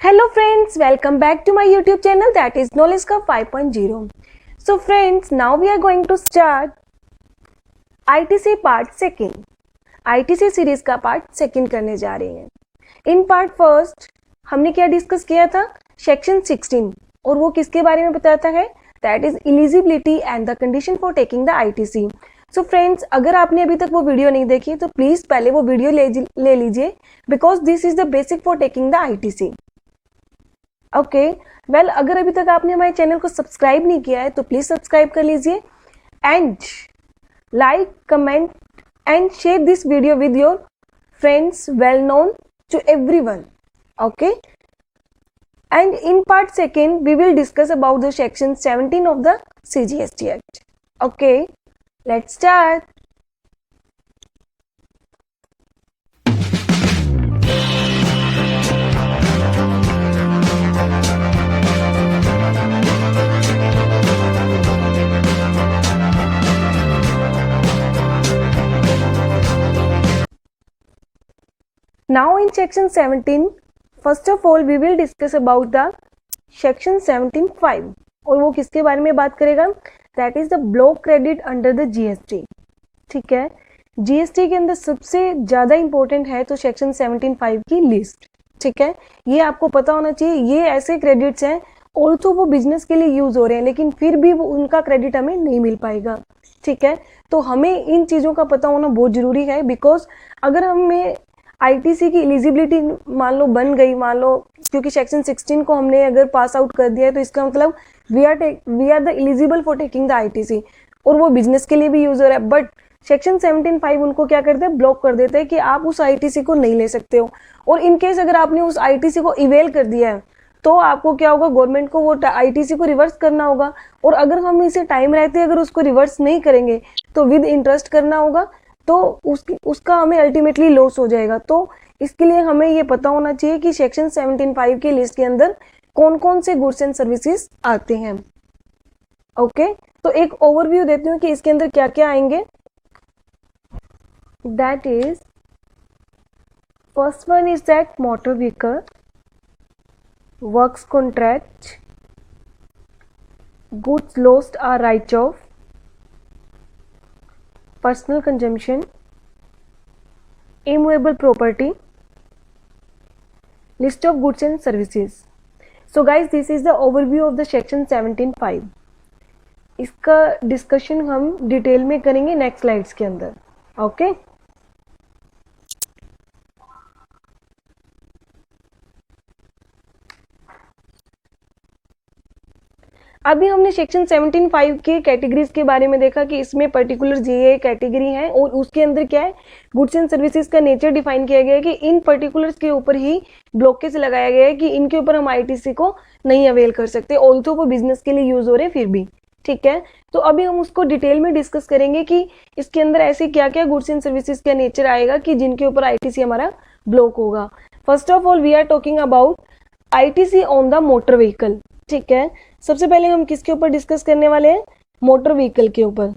Hello friends, welcome back to my YouTube channel that is Knowledge Curve 5.0. So friends, now we are going to start ITC part second. ITC series का part second करने जा रहे हैं. In part first हमने क्या discuss किया था? Section 16 और वो किसके बारे में बताता है? That is eligibility and the condition for taking the ITC. So friends, अगर आपने अभी तक वो वीडियो नहीं देखी तो प्लीज पहले वो वीडियो ले लीजिए because this is the basic for taking the ITC. Okay well, अगर अभी तक आपने हमारे चैनल को सब्सक्राइब नहीं किया है तो प्लीज सब्सक्राइब कर लीजिए and like, comment and share this video with your friends well known to everyone. Okay, and in part second we will discuss about the section 17 of the CGST Act. Okay, let's start. Now in section 17, first of all we will discuss about the section 17(5) और वो किसके बारे में बात करेगा? That is the block credit under the GST. ठीक है, GST के अंदर सबसे ज़्यादा इंपॉर्टेंट है तो सेक्शन 17(5) की लिस्ट. ठीक है, ये आपको पता होना चाहिए. ये ऐसे क्रेडिट्स हैं ऑल्सो वो बिजनेस के लिए यूज हो रहे हैं लेकिन फिर भी वो उनका क्रेडिट हमें नहीं मिल पाएगा. ठीक है, तो हमें इन चीज़ों का पता होना बहुत जरूरी है बिकॉज अगर हमें ITC की एलिजिबिलिटी मान लो बन गई, मान लो क्योंकि सेक्शन 16 को हमने अगर पास आउट कर दिया है तो इसका मतलब we are the eligible for taking the ITC और वो बिजनेस के लिए भी यूज हो रहा है. बट सेक्शन 17(5) उनको क्या करते हैं? ब्लॉक कर देते हैं कि आप उस ITC को नहीं ले सकते हो. और इनकेस अगर आपने उस ITC को इवेल कर दिया है तो आपको क्या होगा? गवर्नमेंट को वो ITC को रिवर्स करना होगा और अगर हम इसे टाइम रहते अगर उसको रिवर्स नहीं करेंगे तो विद इंटरेस्ट करना होगा तो उसका हमें अल्टीमेटली लॉस हो जाएगा. तो इसके लिए हमें ये पता होना चाहिए कि सेक्शन 17(5) की लिस्ट के अंदर कौन कौन से गुड्स एंड सर्विसेज आते हैं. ओके, तो एक ओवरव्यू देती हूँ कि इसके अंदर क्या क्या आएंगे. That is first one is that motor vehicle, works contract, goods lost or write off, personal consumption, immovable property, list of goods and services. So guys, this is the overview of the section 17(5). इसका discussion हम detail में करेंगे next slides के अंदर. Okay, अभी हमने section 17(5) के categories के बारे में देखा कि इसमें पर्टिकुलर ये कैटेगरी है और उसके अंदर क्या है? गुड्स एंड सर्विसेज का नेचर डिफाइन किया गया है कि इन पर्टिकुलर्स के ऊपर ही ब्लॉकेज लगाया गया है कि इनके ऊपर हम ITC को नहीं अवेल कर सकते ऑल्सो वो बिजनेस के लिए यूज हो रहे हैं फिर भी. ठीक है, तो अभी हम उसको डिटेल में डिस्कस करेंगे कि इसके अंदर ऐसे क्या क्या गुड्स एंड सर्विसेज का नेचर आएगा कि जिनके ऊपर ITC हमारा ब्लॉक होगा. First of all we are talking about ITC on the motor vehicle. ठीक है, सबसे पहले हम किसके ऊपर डिस्कस करने वाले हैं? मोटर व्हीकल के ऊपर.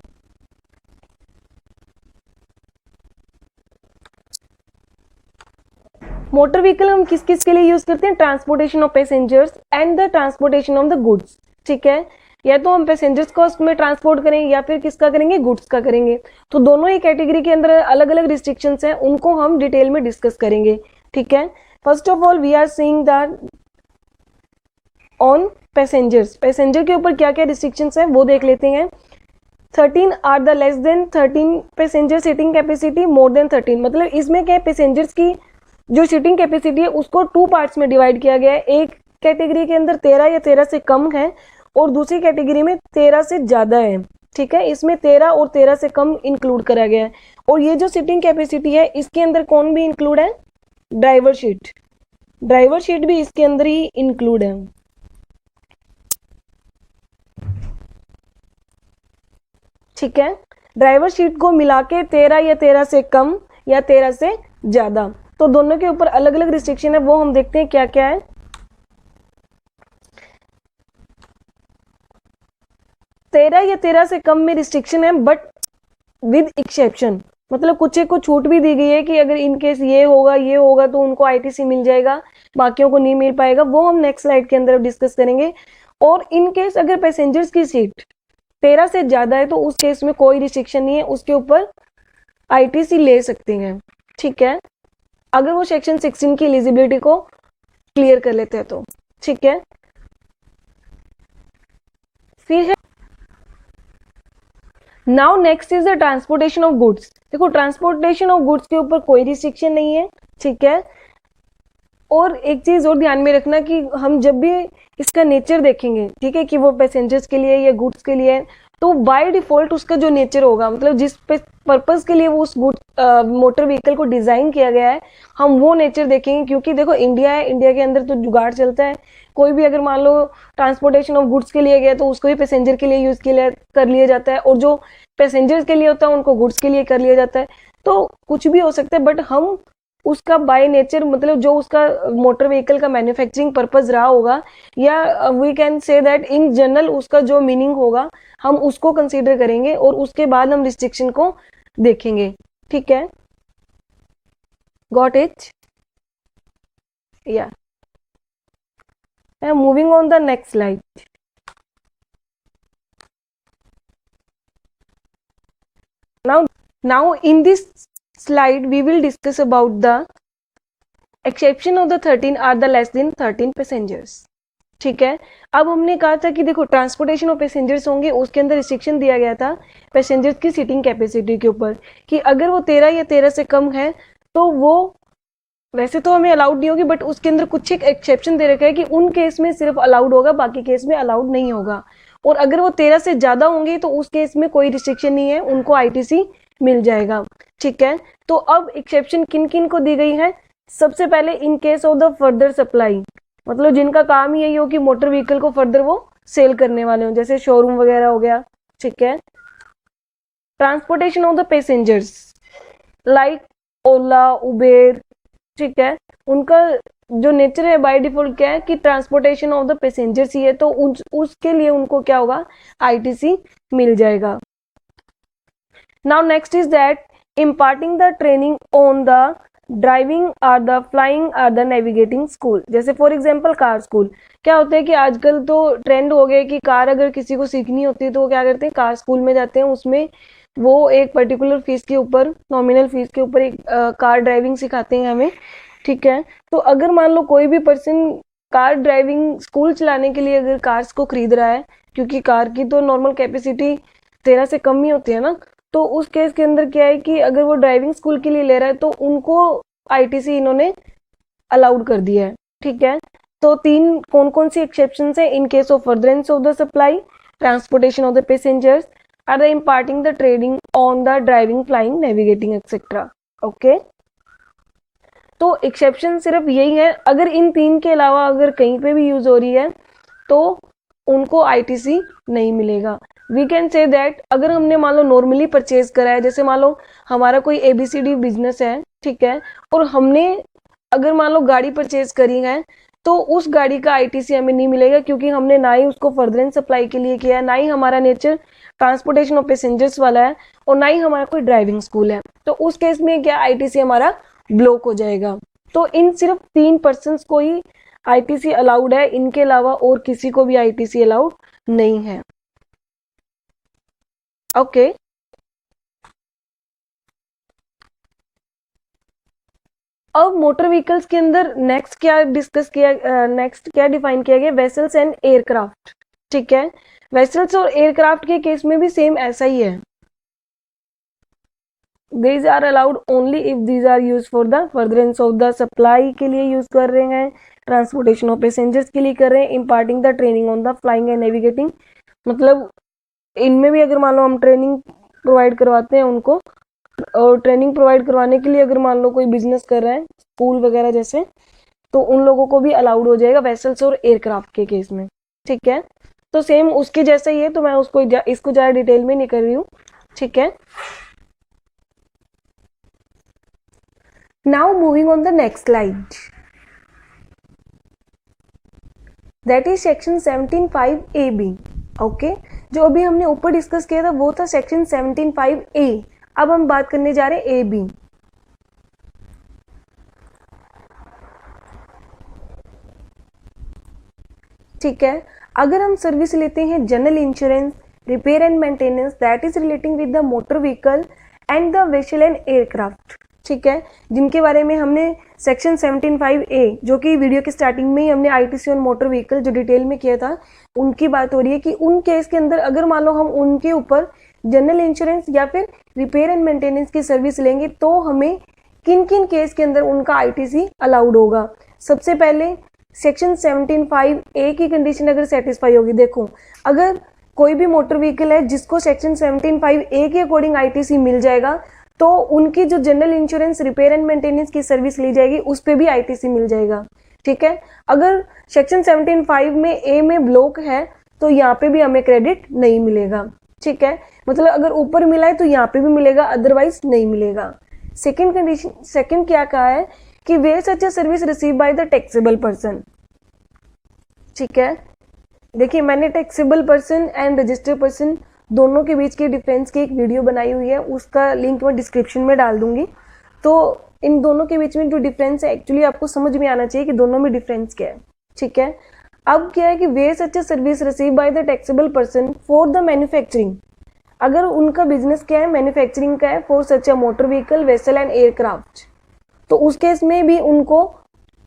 मोटर व्हीकल हम किस किस के लिए यूज करते हैं? Transportation of passengers and the transportation of the goods. ठीक है, या तो हम पैसेंजर्स को उसमें ट्रांसपोर्ट करें या फिर किसका करेंगे? गुड्स का करेंगे. तो दोनों ही कैटेगरी के अंदर अलग अलग रिस्ट्रिक्शंस हैं, उनको हम डिटेल में डिस्कस करेंगे. ठीक है, first of all we are seeing that on passengers. Passenger के ऊपर क्या क्या रिस्ट्रिक्शंस हैं वो देख लेते हैं. 13 are the less than 13 passenger seating capacity more than 13. मतलब इसमें क्या है? पैसेंजर्स की जो सीटिंग कैपेसिटी है उसको 2 पार्ट्स में डिवाइड किया गया है. एक कैटेगरी के अंदर 13 या 13 से कम है और दूसरी कैटेगरी में 13 से ज़्यादा है. ठीक है, इसमें 13 और 13 से कम इंक्लूड करा गया है. और ये जो सीटिंग कैपेसिटी है इसके अंदर कौन भी इंक्लूड है? Driver seat. ड्राइवर सीट भी इसके अंदर ही इंक्लूड है. ठीक है, ड्राइवर सीट को मिला के 13 या 13 से कम या 13 से ज्यादा, तो दोनों के ऊपर अलग अलग रिस्ट्रिक्शन है वो हम देखते हैं क्या क्या है. 13 या 13 से कम में रिस्ट्रिक्शन है बट विद एक्सेप्शन. मतलब कुछ एक को छूट भी दी गई है कि अगर इन केस ये होगा तो उनको आईटीसी मिल जाएगा, बाकियों को नहीं मिल पाएगा, वो हम नेक्स्ट स्लाइड के अंदर डिस्कस करेंगे। और इन केस अगर पैसेंजर्स की सीट 13 से ज्यादा है तो उस केस में कोई रिस्ट्रिक्शन नहीं है, उसके ऊपर आईटीसी ले सकते हैं, ठीक है, अगर वो सेक्शन 16 की एलिजिबिलिटी को क्लियर कर लेते हैं तो, ठीक है। फिर है now next is the transportation of goods. देखो ट्रांसपोर्टेशन ऑफ गुड्स के ऊपर कोई रिस्ट्रिक्शन नहीं है, ठीक है। और एक चीज और ध्यान में रखना कि हम जब भी इसका नेचर देखेंगे, ठीक है, कि वो पैसेंजर्स के लिए या गुड्स के लिए, तो बाय डिफॉल्ट उसका जो नेचर होगा, मतलब जिस पर्पस के लिए वो उस गुड मोटर व्हीकल को डिजाइन किया गया है, हम वो नेचर देखेंगे। क्योंकि देखो इंडिया है, इंडिया के अंदर तो जुगाड़ चलता है, कोई भी अगर मान लो ट्रांसपोर्टेशन ऑफ गुड्स के लिए गया तो उसको भी पैसेंजर के लिए यूज कर लिया जाता है, और जो पैसेंजर्स के लिए होता है उनको गुड्स के लिए कर लिया जाता है। तो कुछ भी हो सकता है, बट हम उसका बाय नेचर, मतलब जो उसका मोटर व्हीकल का मैन्युफैक्चरिंग पर्पस रहा होगा, या we can say that in general उसका जो मीनिंग होगा, हम उसको कंसीडर करेंगे और उसके बाद हम रिस्ट्रिक्शन को देखेंगे, ठीक है। Got it? या moving on the next slide. now in this slide we will discuss about the exception of the 13 are the less than 13 passengers, ठीक है। अब हमने कहा था कि देखो ट्रांसपोर्टेशन ऑफ पैसेंजर्स होंगे, उसके अंदर रिस्ट्रिक्शन दिया गया था पैसेंजर्स की सीटिंग कैपेसिटी के ऊपर, कि अगर वो 13 या 13 से कम है तो वो वैसे तो हमें अलाउड नहीं होगी, बट उसके अंदर कुछ एक एक्सेप्शन दे रखा है कि उन केस में सिर्फ अलाउड होगा, बाकी केस में अलाउड नहीं होगा। और अगर वो 13 से ज्यादा होंगे तो उस केस में कोई रिस्ट्रिक्शन नहीं है, उनको आईटीसी मिल जाएगा, ठीक है। तो अब एक्सेप्शन किन किन को दी गई है? सबसे पहले इन case of the further supply, मतलब जिनका काम ही यही हो कि मोटर व्हीकल को फर्दर वो सेल करने वाले हो, जैसे शोरूम वगैरह हो गया, ठीक है। Transportation of the passengers like Ola, Uber, ठीक है, उनका जो नेचर है बाय डिफॉल्ट क्या है कि ट्रांसपोर्टेशन ऑफ द पैसेंजर्स ही है, तो उसके लिए उनको क्या होगा? आईटीसी मिल जाएगा। Now next is that imparting the training on the driving or the flying or the navigating school. जैसे फॉर एग्जांपल कार स्कूल, क्या होता है कि आजकल तो ट्रेंड हो गया कि कार अगर किसी को सीखनी होती है तो वो क्या करते हैं, कार स्कूल में जाते हैं, उसमें वो एक पर्टिकुलर फीस के ऊपर, नॉमिनल फीस के ऊपर एक कार ड्राइविंग सिखाते हैं हमें, ठीक है। तो अगर मान लो कोई भी पर्सन कार ड्राइविंग स्कूल चलाने के लिए अगर कार्स को खरीद रहा है, क्योंकि कार की तो नॉर्मल कैपेसिटी 13 से कम ही होती है ना, तो उस केस के अंदर क्या है कि अगर वो ड्राइविंग स्कूल के लिए ले रहा है तो उनको आईटीसी इन्होंने अलाउड कर दिया है, ठीक है। तो तीन कौन कौन सी एक्सेप्शन है? In case of furtherance of the supply, transportation of the passengers, or the imparting the trading on the driving, flying, navigating etcetera, okay. तो एक्सेप्शन सिर्फ यही है, अगर इन तीन के अलावा अगर कहीं पे भी यूज हो रही है तो उनको आईटीसी नहीं मिलेगा। वी कैन से दैट अगर हमने मान लो नॉर्मली परचेज करा है, जैसे मान लो हमारा कोई एबीसीडी बिजनेस है, ठीक है, और हमने अगर मान लो गाड़ी परचेज करी है तो उस गाड़ी का आईटीसी हमें नहीं मिलेगा, क्योंकि हमने ना ही उसको फर्दरेंस सप्लाई के लिए किया है, ना ही हमारा नेचर ट्रांसपोर्टेशन ऑफ पैसेंजर्स वाला है, और ना ही हमारा कोई ड्राइविंग स्कूल है। तो उस केस में क्या आईटीसी हमारा ब्लॉक हो जाएगा। तो इन सिर्फ 3 पर्सन्स को ही आईटीसी अलाउड है, इनके अलावा और किसी को भी आईटीसी अलाउड नहीं है, ओके। अब मोटर व्हीकल्स के अंदर नेक्स्ट क्या डिस्कस किया, नेक्स्ट क्या डिफाइन किया गया? वेसल्स एंड एयरक्राफ्ट, ठीक है। वेसल्स और एयरक्राफ्ट के केस में भी सेम ऐसा ही है, these are allowed only if these are used for the furtherance of the supply के लिए यूज कर रहे हैं, ट्रांसपोर्टेशन ऑफ पैसेंजर्स के लिए कर रहे हैं, imparting the training on the flying and navigating, मतलब इनमें भी अगर मान लो हम ट्रेनिंग प्रोवाइड करवाते हैं उनको, और ट्रेनिंग प्रोवाइड करवाने के लिए अगर मान लो कोई बिजनेस कर रहा है, स्कूल वगैरह जैसे, तो उन लोगों को भी अलाउड हो जाएगा वेसल्स और एयरक्राफ्ट के केस में, ठीक है। तो सेम उसके जैसा ही है, तो मैं उसको इसको ज़्यादा डिटेल में नहीं कर रही हूँ, ठीक है। Now moving on the next slide, that is section 17(5)(a)(b), okay. जो अभी हमने ऊपर डिस्कस किया था वो था सेक्शन 17(5)(a), अब हम बात करने जा रहे हैं ए बी। ठीक है, अगर हम सर्विस लेते हैं general insurance, repair and maintenance that is relating with the motor vehicle and the vessel and aircraft, ठीक है, जिनके बारे में हमने सेक्शन 17(5)(a जो कि वीडियो की स्टार्टिंग में ही हमने आईटीसी ऑन मोटर व्हीकल जो डिटेल में किया था, उनकी बात हो रही है कि उन केस के अंदर अगर मान लो हम उनके ऊपर जनरल इंश्योरेंस या फिर रिपेयर एंड मेंटेनेंस की सर्विस लेंगे तो हमें किन किन केस के अंदर उनका आईटीसी अलाउड होगा। सबसे पहले सेक्शन 17(5)(a की कंडीशन अगर सेटिस्फाई होगी, देखो अगर कोई भी मोटर व्हीकल है जिसको सेक्शन 17(5)(a के अकॉर्डिंग आईटीसी मिल जाएगा तो उनकी जो general insurance repair and maintenance की सर्विस ली जाएगी उस पे भी आईटीसी मिल जाएगा। ठीक है, अगर सेक्शन 17(5) में ए में ब्लॉक है तो यहाँ पे भी हमें क्रेडिट नहीं मिलेगा। ठीक है, मतलब अगर ऊपर मिला है तो यहाँ पे भी मिलेगा, अदरवाइज नहीं मिलेगा। सेकेंड कंडीशन, सेकेंड क्या कहा है कि where such a service receive by the taxable person. ठीक है, देखिए मैंने taxable person and registered person दोनों के बीच के डिफरेंस की एक वीडियो बनाई हुई है, उसका लिंक मैं डिस्क्रिप्शन में डाल दूंगी। तो इन दोनों के बीच में जो डिफरेंस है एक्चुअली आपको समझ में आना चाहिए कि दोनों में डिफरेंस क्या है। ठीक है, अब क्या है कि where such a service receive by the taxable person for the manufacturing, अगर उनका बिजनेस क्या है, मैन्युफैक्चरिंग का है, for such a motor vehicle vessel and aircraft, तो उस केस में भी उनको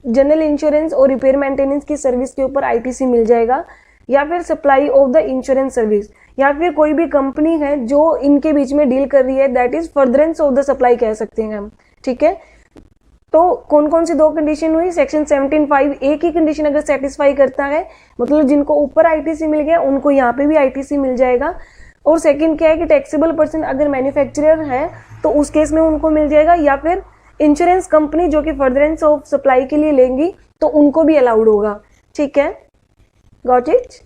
जनरल इंश्योरेंस और रिपेयर मेंटेनेंस की सर्विस के ऊपर आईटीसी मिल जाएगा, या फिर supply of the insurance service, या फिर कोई भी कंपनी है जो इनके बीच में डील कर रही है, that is furtherance of the supply कह सकते हैं हम। ठीक है, तो कौन कौन सी दो कंडीशन हुई, सेक्शन 17(5)(a की कंडीशन अगर सेटिस्फाई करता है, मतलब जिनको ऊपर आईटीसी मिल गया उनको यहाँ पे भी आईटीसी मिल जाएगा। और सेकंड क्या है कि टैक्सेबल पर्सन अगर मैन्युफैक्चरर है तो उस केस में उनको मिल जाएगा, या फिर इंश्योरेंस कंपनी जो कि फर्दरेंस ऑफ सप्लाई के लिए लेंगी तो उनको भी अलाउड होगा। ठीक है, got it.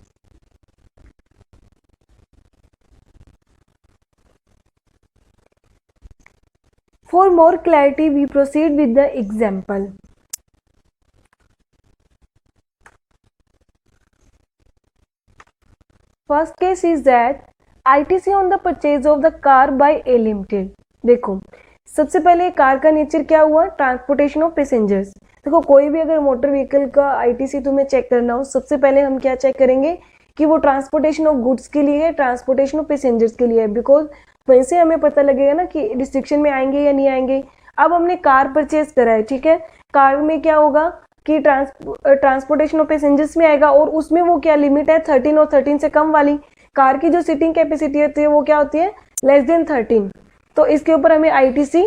For more clarity, we proceed with the example. First case is that ITC on the purchase of the car by A Limited. देखो सबसे पहले कार का नेचर क्या हुआ, ट्रांसपोर्टेशन ऑफ पैसेंजर्स। देखो कोई भी अगर मोटर व्हीकल का आईटीसी तुम्हें चेक करना हो, सबसे पहले हम क्या चेक करेंगे कि वो ट्रांसपोर्टेशन ऑफ गुड्स के लिए है, ट्रांसपोर्टेशन ऑफ पैसेंजर्स के लिए है, बिकॉज वैसे हमें पता लगेगा ना कि रिस्ट्रिक्शन में आएंगे या नहीं आएंगे। अब हमने कार परचेज करा है, ठीक है, कार में क्या होगा कि ट्रांसपोर्टेशन ऑफ पैसेंजर्स में आएगा, और उसमें वो क्या लिमिट है 13 और 13 से कम वाली। कार की जो सीटिंग कैपेसिटी होती है वो क्या होती है, लेस देन 13, तो इसके ऊपर हमें आईटीसी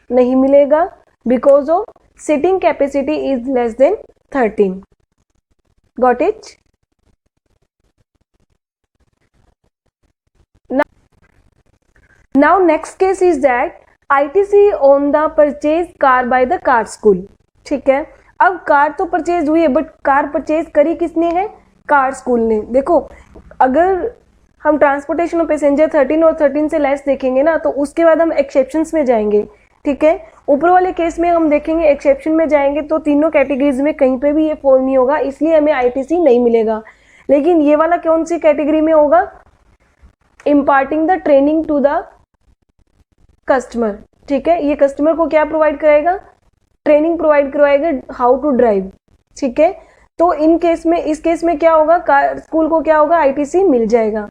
नहीं मिलेगा because of seating capacity is less than 13। Got it. Now next case is that ITC on the purchase car by the car school. ठीक है, अब कार तो परचेज हुई है बट कार परचेज करी किसने है, कार स्कूल ने। देखो अगर हम ट्रांसपोर्टेशन ऑफ पैसेंजर 13 और 13 से लेस देखेंगे ना तो उसके बाद हम एक्सेप्शंस में जाएंगे। ठीक है, ऊपर वाले केस में हम देखेंगे एक्सेप्शन में जाएंगे तो तीनों कैटेगरीज में कहीं पे भी ये फॉल नहीं होगा, इसलिए हमें आईटीसी नहीं मिलेगा। लेकिन ये वाला कौन सी कैटेगरी में होगा, imparting the training to the customer. ठीक है, ये कस्टमर को क्या प्रोवाइड कराएगा, ट्रेनिंग प्रोवाइड करवाएगा हाउ टू ड्राइव। ठीक है, तो इन केस में, इस केस में क्या होगा, कार स्कूल को क्या होगा, आईटीसी मिल जाएगा।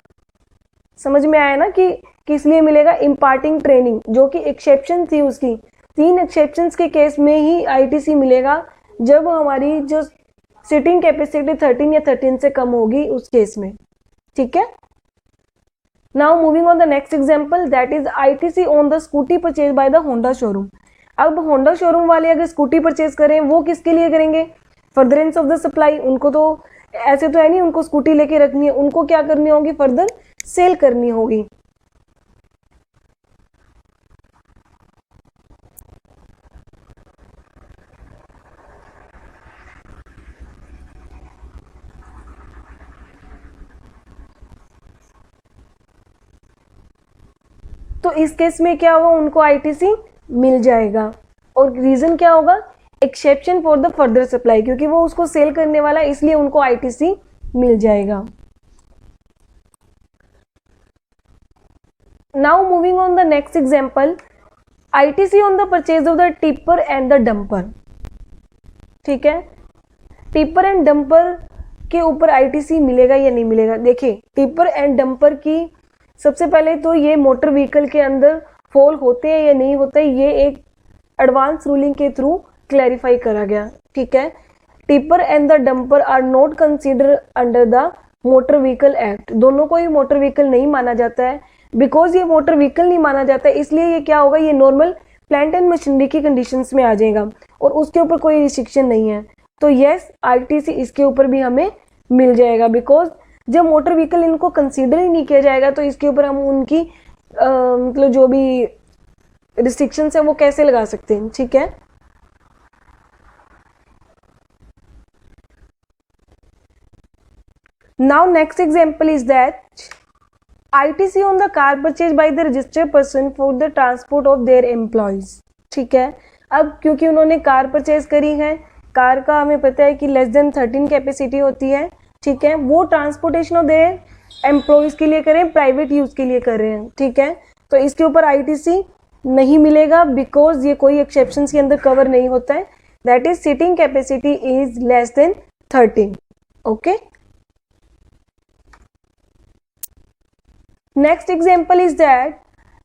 समझ में आया ना कि किस लिए मिलेगा, इम्पार्टिंग ट्रेनिंग, जो कि एक्सेप्शन थी उसकी, 3 एक्सेप्शंस के केस में ही आईटीसी मिलेगा जब हमारी जो सीटिंग कैपेसिटी 13 या 13 से कम होगी उस केस में। ठीक है, now moving on the next example, that is ITC on the scooty purchase by the Honda showroom. अब होंडा शोरूम वाले अगर स्कूटी परचेज करें वो किसके लिए करेंगे, फर्दरेंस ऑफ द सप्लाई। उनको तो ऐसे तो है नहीं उनको स्कूटी लेके रखनी है, उनको क्या करनी होगी, फर्दर सेल करनी होगी। तो इस केस में क्या होगा, उनको आईटीसी मिल जाएगा। और रीजन क्या होगा, exception for the further supply, क्योंकि वो उसको सेल करने वाला है इसलिए उनको आईटीसी मिल जाएगा। Now moving on the next example, ITC on the purchase of the tipper and the dumper. ठीक है, टिपर एंड डंपर के ऊपर ITC मिलेगा या नहीं मिलेगा। देखिए, टिपर एंड डंपर की सबसे पहले तो ये मोटर व्हीकल के अंदर फॉल होते हैं या नहीं होते, ये एक एडवांस रूलिंग के थ्रू क्लैरिफाई करा गया। ठीक है, tipper and the dumper are not consider under the motor vehicle act. दोनों को ही मोटर व्हीकल नहीं माना जाता है। बिकॉज ये मोटर व्हीकल नहीं माना जाता है, इसलिए ये क्या होगा, ये नॉर्मल प्लांट एंड मशीनरी की कंडीशंस में आ जाएगा और उसके ऊपर कोई रिस्ट्रिक्शन नहीं है। तो यस, ITC इसके ऊपर भी हमें मिल जाएगा। बिकॉज जब मोटर व्हीकल इनको कंसीडर ही नहीं किया जाएगा तो इसके ऊपर हम उनकी मतलब जो भी रिस्ट्रिक्शंस है वो कैसे लगा सकते हैं। ठीक है, now next example is that ITC on the car purchased by the registered person for the transport of their employees। ठीक है, अब क्योंकि उन्होंने कार परचेज करी है, कार का हमें पता है कि लेस देन 13 कैपेसिटी होती है। ठीक है, वो ट्रांसपोर्टेशन ऑफ देयर एम्प्लॉयज के लिए करें, प्राइवेट यूज के लिए कर रहे हैं। ठीक है, तो इसके ऊपर ITC नहीं मिलेगा बिकॉज ये कोई एक्सेप्शन के अंदर कवर नहीं होता है। That is seating capacity is less than 13। Okay, next example is that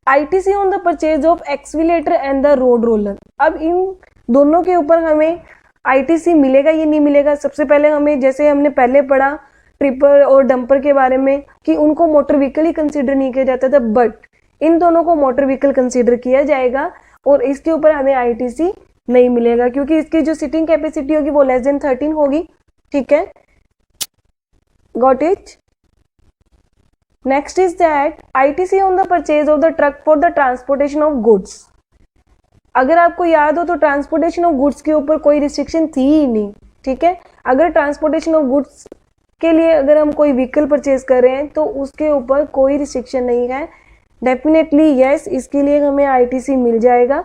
ITC on the purchase of excavator and the road roller. अब इन दोनों के ऊपर हमें ITC मिलेगा या नहीं मिलेगा। सबसे पहले हमें, जैसे हमने पहले पढ़ा ट्रिपर और डंपर के बारे में, कि उनको मोटर व्हीकल ही कंसीडर नहीं किया जाता था, बट इन दोनों को मोटर व्हीकल कंसीडर किया जाएगा और इसके ऊपर हमें ITC नहीं मिलेगा क्योंकि इसकी जो सीटिंग कैपेसिटी होगी वो लेस देन 13 होगी। ठीक है, got it. Next is that ITC on the purchase of the truck for the transportation of goods. अगर आपको याद हो तो ट्रांसपोर्टेशन ऑफ गुड्स के ऊपर कोई रिस्ट्रिक्शन थी ही नहीं। ठीक है, अगर ट्रांसपोर्टेशन ऑफ गुड्स के लिए अगर हम कोई व्हीकल परचेज कर रहे हैं तो उसके ऊपर कोई रिस्ट्रिक्शन नहीं है। डेफिनेटली यस, इसके लिए हमें ITC मिल जाएगा।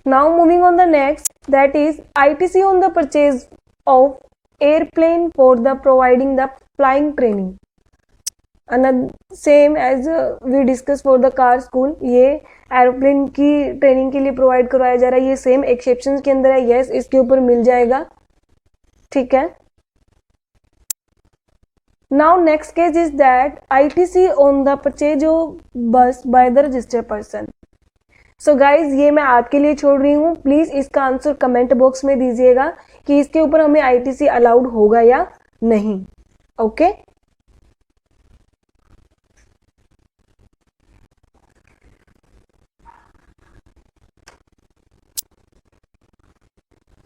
Now moving on the next, that is ITC on the purchase of airplane for the providing the flying training. Same as we discuss for the car school, ये aeroplane की training के लिए provide करवाया जा रहा है। ये सेम एक्सेप्शन के अंदर है। यस, इसके ऊपर मिल जाएगा। ठीक है, now next case is that ITC on the purchase of bus by the registered person. So guys, ये मैं आपके लिए छोड़ रही हूँ। प्लीज इसका आंसर कमेंट बॉक्स में दीजिएगा कि इसके ऊपर हमें ITC अलाउड होगा या नहीं। Okay,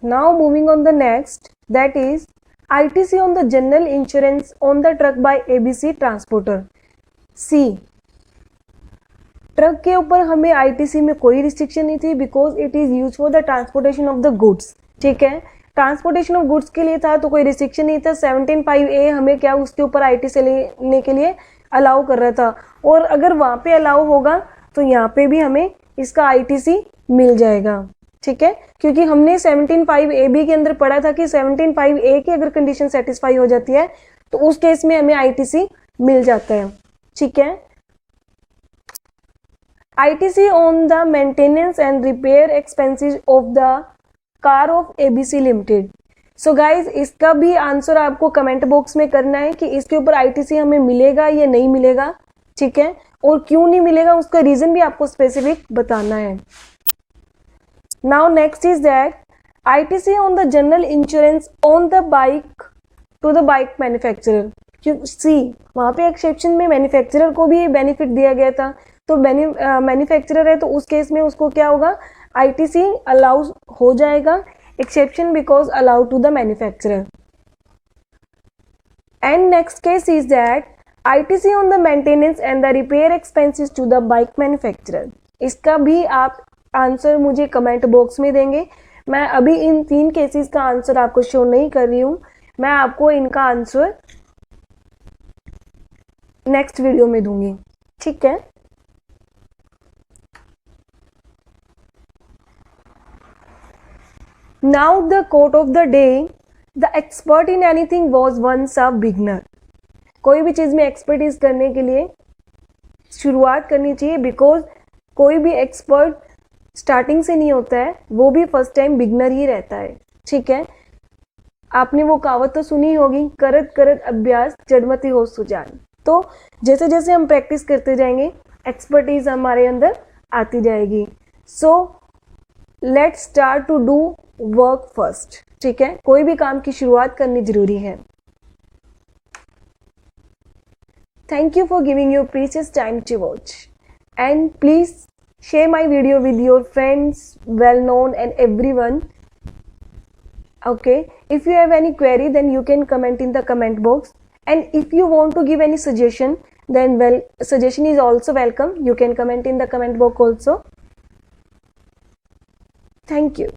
now moving on the next, that is ITC on the general insurance on the truck by ABC transporter। C, truck के ऊपर हमें ITC में कोई रिस्ट्रिक्शन नहीं थी because it is use for the transportation of the goods. ठीक है, transportation of goods के लिए था तो कोई रिस्ट्रिक्शन नहीं था। 17(5)A हमें क्या उसके ऊपर ITC लेने के लिए अलाउ कर रहा था और अगर वहां पे अलाउ होगा तो यहाँ पे भी हमें इसका ITC मिल जाएगा। ठीक है, क्योंकि हमने 17(5)AB के अंदर पढ़ा था कि 17(5)A की अगर कंडीशन सेटिस्फाई हो जाती है तो उस केस में हमें ITC मिल जाता है। ठीक है, ITC on the maintenance and repair expenses of the car of ABC limited. So guys, इसका भी आंसर आपको कमेंट बॉक्स में करना है कि इसके ऊपर ITC हमें मिलेगा या नहीं मिलेगा। ठीक है, और क्यों नहीं मिलेगा उसका रीजन भी आपको स्पेसिफिक बताना है। Now next is that ITC on the general insurance on the bike to the bike manufacturer। सी, वहाँ पे एक्सेप्शन में मैन्युफैक्चरर को भी बेनिफिट दिया गया था, तो मैन्युफैक्चरर है तो उस केस में उसको क्या होगा, ITC अलाउ हो जाएगा। Exception because allow to the manufacturer. And next case is that ITC on the maintenance and the repair expenses to the bike manufacturer. इसका भी आप आंसर मुझे कमेंट बॉक्स में देंगे। मैं अभी इन 3 केसेस का आंसर आपको शो नहीं कर रही हूँ, मैं आपको इनका आंसर नेक्स्ट वीडियो में दूंगी। ठीक है, now the quote of the day, the expert in anything was once a beginner. कोई भी चीज़ में एक्सपर्टीज करने के लिए शुरुआत करनी चाहिए, बिकॉज कोई भी एक्सपर्ट स्टार्टिंग से नहीं होता है, वो भी फर्स्ट टाइम बिगनर ही रहता है। ठीक है, आपने वो कहावत तो सुनी होगी, करत करत अभ्यास जड़मति हो सुजान। तो जैसे जैसे हम प्रैक्टिस करते जाएंगे एक्सपर्टीज हमारे अंदर आती जाएगी। So let's start to do work first. ठीक है, कोई भी काम की शुरुआत करनी जरूरी है। Thank you for giving your precious time to watch, and please share my video with your friends, well known and everyone. Okay, if you have any query then you can comment in the comment box, and if you want to give any suggestion then suggestion is also welcome. You can comment in the comment box also. Thank you.